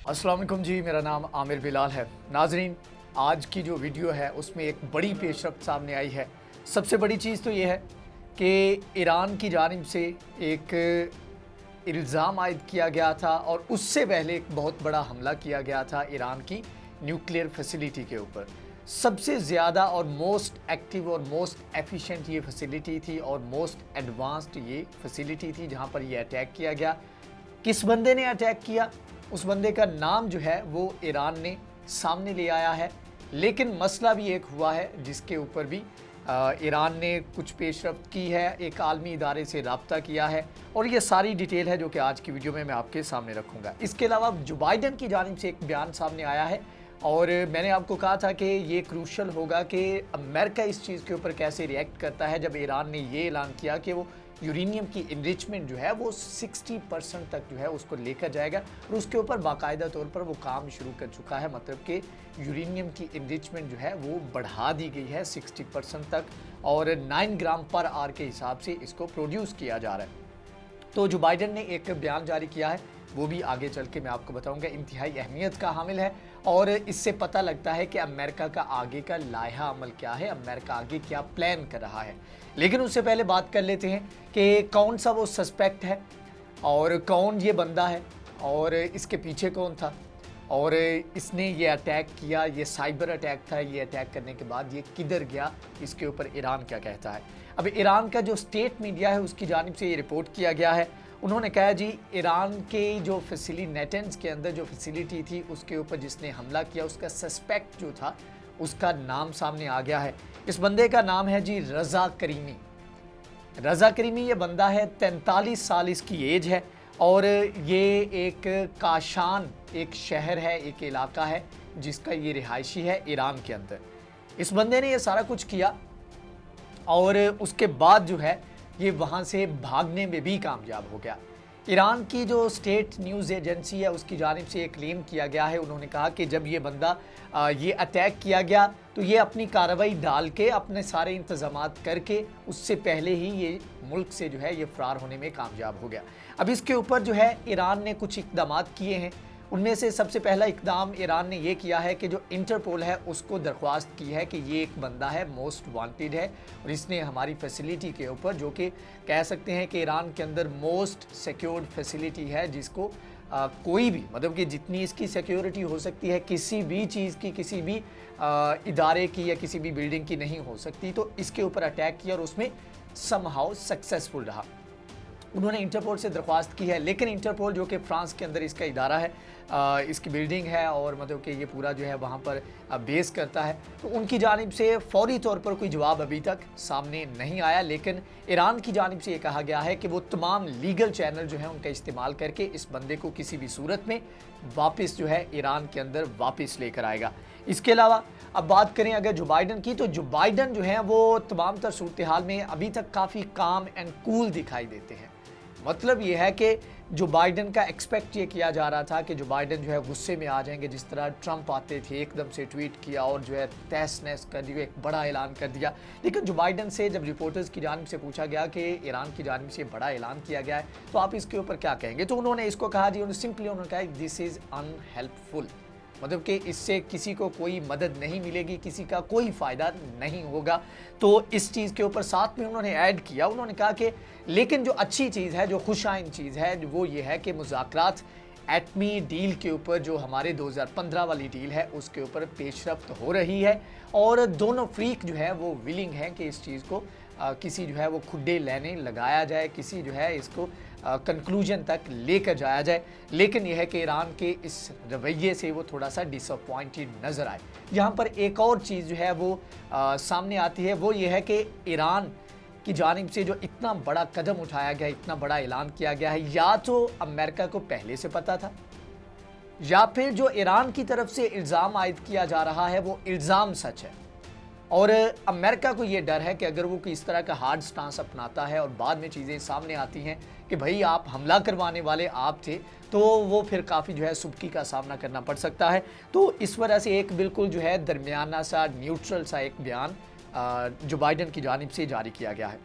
अस्सलाम वालेकुम जी, मेरा नाम आमिर बिलाल है। नाजरीन, आज की जो वीडियो है उसमें एक बड़ी पेशरफ्त सामने आई है। सबसे बड़ी चीज़ तो ये है कि ईरान की जानिब से एक इल्ज़ाम आयद किया गया था और उससे पहले एक बहुत बड़ा हमला किया गया था ईरान की न्यूक्लियर फैसिलिटी के ऊपर। सबसे ज़्यादा और मोस्ट एक्टिव और मोस्ट एफिशिएंट ये फैसिलिटी थी और मोस्ट एडवांस्ड ये फैसिलिटी थी जहाँ पर ये अटैक किया गया। किस बंदे ने अटैक किया, उस बंदे का नाम जो है वो ईरान ने सामने ले आया है, लेकिन मसला भी एक हुआ है जिसके ऊपर भी ईरान ने कुछ पेशरफ्त की है, एक आलमी इदारे से रब्ता किया है और ये सारी डिटेल है जो कि आज की वीडियो में मैं आपके सामने रखूँगा। इसके अलावा जो बाइडन की जानिब से एक बयान सामने आया है और मैंने आपको कहा था कि ये क्रूशल होगा कि अमेरिका इस चीज़ के ऊपर कैसे रिएक्ट करता है जब ईरान ने ये ऐलान किया कि वो यूरेनियम की इनरिचमेंट जो है वो 60% तक जो है उसको लेकर जाएगा और उसके ऊपर बाकायदा तौर पर वो काम शुरू कर चुका है। मतलब कि यूरेनियम की इनरिचमेंट जो है वो बढ़ा दी गई है 60% तक और 9 ग्राम पर आर के हिसाब से इसको प्रोड्यूस किया जा रहा है। तो जो बाइडन ने एक बयान जारी किया है वो भी आगे चल के मैं आपको बताऊंगा इंतहाई अहमियत का हामिल है और इससे पता लगता है कि अमेरिका का आगे का लाहा अमल क्या है, अमेरिका आगे क्या प्लान कर रहा है। लेकिन उससे पहले बात कर लेते हैं कि कौन सा वो सस्पेक्ट है और कौन ये बंदा है और इसके पीछे कौन था और इसने ये अटैक किया, ये साइबर अटैक था। ये अटैक करने के बाद ये किधर गया, इसके ऊपर ईरान क्या कहता है। अब ईरान का जो स्टेट मीडिया है उसकी जानिब से ये रिपोर्ट किया गया है। उन्होंने कहा जी ईरान के जो फैसिलिटी नेटेंस के अंदर जो फैसिलिटी थी उसके ऊपर जिसने हमला किया उसका सस्पेक्ट जो था उसका नाम सामने आ गया है। इस बंदे का नाम है जी रज़ा करीमी। रज़ा करीमी ये बंदा है, 43 साल इसकी एज है और ये एक काशान एक शहर है, एक इलाका है जिसका ये रिहायशी है ईरान के अंदर। इस बंदे ने ये सारा कुछ किया और उसके बाद जो है ये वहाँ से भागने में भी कामयाब हो गया। ईरान की जो स्टेट न्यूज़ एजेंसी है उसकी जानिब से एक क्लेम किया गया है। उन्होंने कहा कि जब ये बंदा ये अटैक किया गया तो ये अपनी कार्रवाई डाल के अपने सारे इंतजामात करके उससे पहले ही ये मुल्क से जो है ये फ़रार होने में कामयाब हो गया। अब इसके ऊपर जो है ईरान ने कुछ इक़दामात किए हैं। उनमें से सबसे पहला इक़दाम ईरान ने ये किया है कि जो इंटरपोल है उसको दरख्वास्त की है कि ये एक बंदा है, मोस्ट वांटेड है और इसने हमारी फैसिलिटी के ऊपर, जो कि कह सकते हैं कि ईरान के अंदर मोस्ट सिक्योर्ड फैसिलिटी है, जिसको कोई भी, मतलब कि जितनी इसकी सिक्योरिटी हो सकती है किसी भी चीज़ की, किसी भी इदारे की या किसी भी बिल्डिंग की नहीं हो सकती, तो इसके ऊपर अटैक किया और उसमें समहाउ सक्सेसफुल रहा। उन्होंने इंटरपोल से दरख्वास्त की है, लेकिन इंटरपोल जो कि फ्रांस के अंदर इसका इदारा है, इसकी बिल्डिंग है और मतलब कि ये पूरा जो है वहाँ पर बेस करता है, तो उनकी जानिब से फौरी तौर पर कोई जवाब अभी तक सामने नहीं आया। लेकिन ईरान की जानिब से ये कहा गया है कि वो तमाम लीगल चैनल जो है उनका इस्तेमाल करके इस बंदे को किसी भी सूरत में वापस जो है ईरान के अंदर वापस लेकर आएगा। इसके अलावा अब बात करें अगर जो बाइडन की, तो जो बाइडन जो है वो तमाम तर सूरत हाल में अभी तक काफ़ी काम एंड कूल दिखाई देते हैं। मतलब ये है कि जो बाइडन का एक्सपेक्ट ये किया जा रहा था कि जो बाइडन जो है गुस्से में आ जाएंगे, जिस तरह ट्रंप आते थे एकदम से ट्वीट किया और जो है तहस नहस कर दिया, एक बड़ा ऐलान कर दिया। लेकिन जो बाइडन से जब रिपोर्टर्स की जानिब से पूछा गया कि ईरान की जानिब से बड़ा ऐलान किया गया है तो आप इसके ऊपर क्या कहेंगे, तो उन्होंने इसको कहा जी, उन्होंने कहा दिस इज़ अनहेल्पफुल। मतलब कि इससे किसी को कोई मदद नहीं मिलेगी, किसी का कोई फ़ायदा नहीं होगा। तो इस चीज़ के ऊपर साथ में उन्होंने ऐड किया, उन्होंने कहा कि लेकिन जो अच्छी चीज़ है, जो खुशाइन चीज़ है, वो ये है कि मुज़ाकरात एटमी डील के ऊपर, जो हमारे 2015 वाली डील है उसके ऊपर पेशरफ्त हो रही है और दोनों फ्रीक जो है वो विलिंग हैं कि इस चीज़ को किसी जो है वो खुड्डे लेने लगाया जाए, किसी जो है इसको कंक्लूजन तक लेकर जाया जाए। लेकिन यह है कि ईरान के इस रवैये से वो थोड़ा सा डिसअपॉइंटेड नज़र आए। यहाँ पर एक और चीज़ जो है वो सामने आती है, वो ये है कि ईरान की जानिब से जो इतना बड़ा कदम उठाया गया, इतना बड़ा ऐलान किया गया है, या तो अमेरिका को पहले से पता था या फिर जो ईरान की तरफ से इल्ज़ाम आयद किया जा रहा है वो इल्ज़ाम सच है और अमेरिका को ये डर है कि अगर वो इस तरह का हार्ड स्टांस अपनाता है और बाद में चीज़ें सामने आती हैं कि भाई आप हमला करवाने वाले आप थे, तो वो फिर काफ़ी जो है सुबकी का सामना करना पड़ सकता है। तो इस वजह से एक बिल्कुल जो है दरमियाना सा, न्यूट्रल सा एक बयान जो बाइडन की जानिब से जारी किया गया है।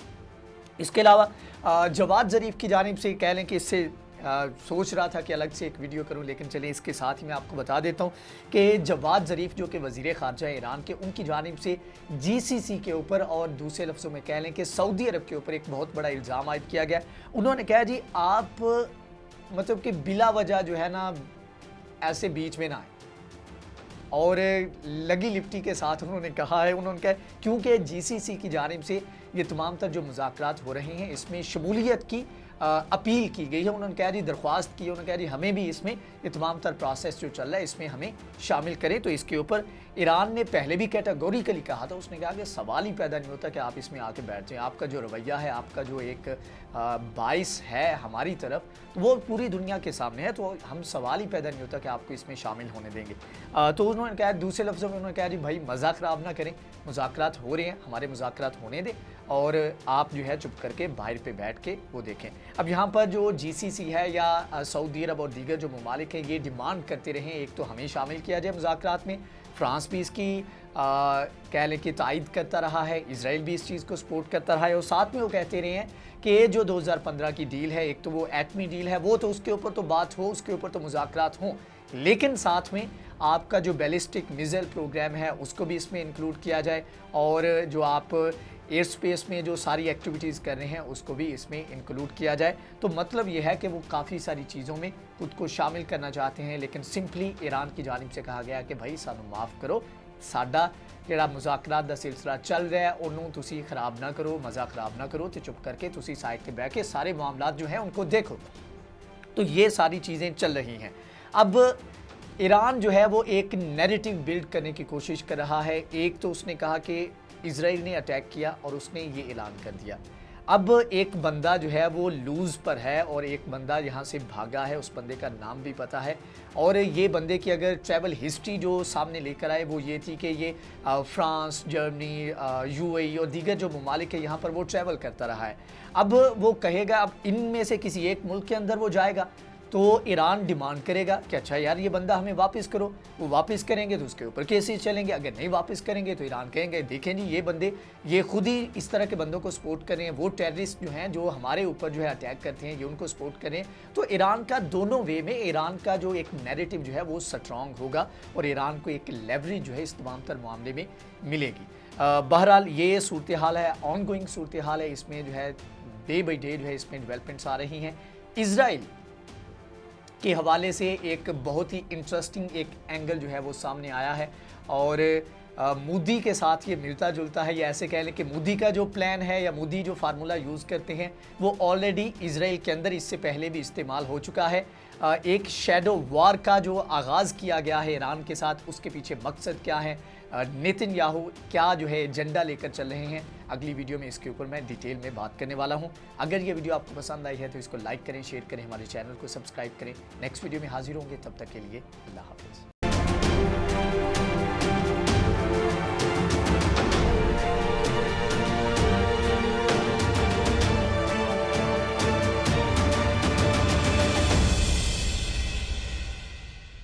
इसके अलावा जवाद ज़रीफ की जानिब से कह लें कि इससे सोच रहा था कि अलग से एक वीडियो करूं, लेकिन चलिए इसके साथ ही मैं आपको बता देता हूं कि जवाद ज़रीफ जो कि वज़ीर ख़ारजा ईरान के, उनकी जानिब से जीसीसी के ऊपर और दूसरे लफ्ज़ों में कह लें कि सऊदी अरब के ऊपर एक बहुत बड़ा इल्ज़ाम आयद किया गया। उन्होंने कहा जी आप मतलब कि बिला वजह जो है ना ऐसे बीच में ना आए, और लगी लिपटी के साथ उन्होंने कहा है, उन्होंने कहा क्योंकि जीसीसी की जानिब से ये तमाम तर जो मुज़ाकरात हो रहे हैं इसमें शमूलियत की अपील की गई है। उन्होंने कहा जी दरख्वास्त की, उन्होंने कहा जी हमें भी इसमें ये तमाम तर प्रोसेस जो चल रहा है इसमें हमें शामिल करें। तो इसके ऊपर ईरान ने पहले भी कैटेगोरिकली कहा था, उसने कहा कि सवाल ही पैदा नहीं होता कि आप इसमें आके बैठ जाएं। आपका जो रवैया है, आपका जो एक बाइस है हमारी तरफ, तो वो पूरी दुनिया के सामने है, तो हम सवाल ही पैदा नहीं होता कि आपको इसमें शामिल होने देंगे। तो उन्होंने कहा, दूसरे लफ्ज़ों में उन्होंने कहा जी भाई मज़ा ख़राब ना करें, मुज़ाकरात हो रहे हैं, हमारे मुज़ाकरात होने दें और आप जो है चुप करके बाहर पे बैठ के वो देखें। अब यहाँ पर जो जीसीसी है या सऊदी अरब और दीगर जो ममालिक हैं ये डिमांड करते रहे एक तो हमें शामिल किया जाए मुज़ाकरात में, फ्रांस भी इसकी कह लें कि तायद करता रहा है, इसराइल भी इस चीज़ को सपोर्ट करता रहा है, और साथ में वो कहते रहे हैं कि जो 2015 की डील है, एक तो वो एटमी डील है, वो तो उसके ऊपर तो बात हो, उसके ऊपर तो मुज़ाकरात हों, लेकिन साथ में आपका जो बैलिस्टिक मिसाइल प्रोग्राम है उसको भी इसमें इंक्लूड किया जाए, और जो आप एयर स्पेस में जो सारी एक्टिविटीज़ कर रहे हैं उसको भी इसमें इंक्लूड किया जाए। तो मतलब ये है कि वो काफ़ी सारी चीज़ों में खुद को शामिल करना चाहते हैं, लेकिन सिंपली ईरान की जानिब से कहा गया कि भाई सानू माफ़ करो, साडा जिहड़ा मुज़ाकरात दा सिलसिला चल रहा है उन्होंने तुसी खराब ना करो, मज़ा खराब ना करो, तो चुप करके तुसी साइड पे बैठ के सारे मामलात जो हैं उनको देखो। तो ये सारी चीज़ें चल रही हैं। अब ईरान जो है वो एक नैरेटिव बिल्ड करने की कोशिश कर रहा है। एक तो उसने कहा कि इजराइल ने अटैक किया और उसने ये ऐलान कर दिया। अब एक बंदा जो है वो लूज़ पर है और एक बंदा यहाँ से भागा है, उस बंदे का नाम भी पता है, और ये बंदे की अगर ट्रैवल हिस्ट्री जो सामने लेकर आए वो ये थी कि ये फ्रांस, जर्मनी, यूएई और दीगर जो ममालिक है यहाँ पर वो ट्रैवल करता रहा है। अब वो कहेगा, अब इनमें से किसी एक मुल्क के अंदर वो जाएगा तो ईरान डिमांड करेगा कि अच्छा यार ये बंदा हमें वापस करो, वो वापस करेंगे तो उसके ऊपर केसेस चलेंगे, अगर नहीं वापस करेंगे तो ईरान कहेंगे देखें जी ये बंदे ये खुद ही इस तरह के बंदों को सपोर्ट कर रहे हैं, वो टेररिस्ट जो हैं जो हमारे ऊपर जो है अटैक करते हैं ये उनको सपोर्ट करें। तो ईरान का दोनों वे में ईरान का जो एक नैरेटिव जो है वो स्ट्रॉन्ग होगा और ईरान को एक लेवरेज जो है इस तमाम तर मामले में मिलेगी। बहरहाल ये सूरत हाल है, ऑन गोइंग सूरत हाल है, इसमें जो है डे बाई डे जो है इसमें डेवलपमेंट्स आ रही हैं। इसराइल के हवाले से एक बहुत ही इंटरेस्टिंग एक एंगल जो है वो सामने आया है, और मोदी के साथ ये मिलता जुलता है, या ऐसे कह लें कि मोदी का जो प्लान है या मोदी जो फार्मूला यूज़ करते हैं वो ऑलरेडी इसराइल के अंदर इससे पहले भी इस्तेमाल हो चुका है। एक शैडो वॉर का जो आगाज़ किया गया है ईरान के साथ, उसके पीछे मकसद क्या है, नेतन्याहू क्या जो है एजेंडा लेकर चल रहे हैं, अगली वीडियो में इसके ऊपर मैं डिटेल में बात करने वाला हूं। अगर ये वीडियो आपको पसंद आई है तो इसको लाइक करें, शेयर करें, हमारे चैनल को सब्सक्राइब करें। नेक्स्ट वीडियो में हाजिर होंगे, तब तक के लिए अल्लाह हाफ़िज़।